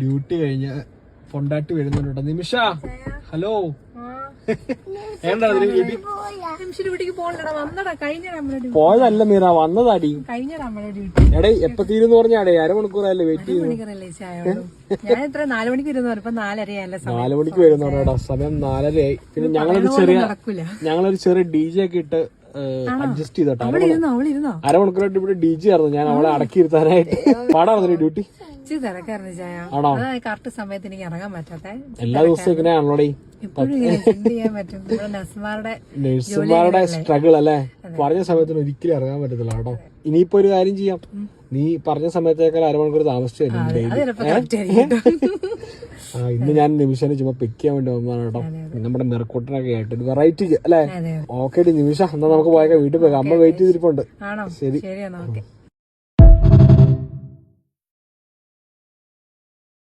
Duty കഴിഞ്ഞ പൊണ്ടാട്ടി വരുന്നുണ്ടോ? നിമിഷ, hello. പോയതല്ല മീറ, വന്നതാടി. എടേ എപ്പ തീരുന്ന് പറഞ്ഞാടേ? അരമണിക്കൂറല്ലേ വെയിറ്റ് ചെയ്യുന്നു. 4 മണിക്ക് വരുന്നോടാ, സമയം 4:30 പിന്നെ ഞങ്ങളൊരു ചെറിയ DJ ഒക്കെ ഇട്ട് അഡ്ജസ്റ്റ് ചെയ്തോട്ടെ. അരമണിക്കൂറായിട്ട് ഇവിടെ DJ ആയിരുന്നു. ഞാൻ അവളെ അടക്കിയിരുത്താനായിട്ട്. പാടായിരുന്നു ഡ്യൂട്ടി. ആണോ? കറക്റ്റ് സമയത്ത് എനിക്ക് ഇറങ്ങാൻ പറ്റാത്ത എല്ലാ ദിവസവും ഇങ്ങനെയാണല്ലോടേ നഴ്സുമാരുടെ സ്ട്രഗിൾ അല്ലേ? പറഞ്ഞ സമയത്തിന് ഒരിക്കലും ഇറങ്ങാൻ പറ്റത്തില്ല കേട്ടോ. ഇനിയിപ്പോ ഒരു കാര്യം ചെയ്യാം, നീ പറഞ്ഞ സമയത്തേക്കാൾ അരമണിക്കൂർ താമസിച്ചു ഇന്ന് ഞാൻ നിമിഷനെ ചുമ്മാ പിക്ക് ചെയ്യാൻ വേണ്ടി വന്നതാണ് കേട്ടോ. നമ്മുടെ മെറുക്കൂട്ടനൊക്കെ ആയിട്ട് ഒരു വെറൈറ്റി അല്ലേ? ഓക്കെ നിമിഷ, എന്നാ നമുക്ക് പോയേക്കാം, വീട്ടിൽ പോയേക്കാം. അമ്മ വെയിറ്റ് ചെയ്തിരിപ്പുണ്ട്. ശരി.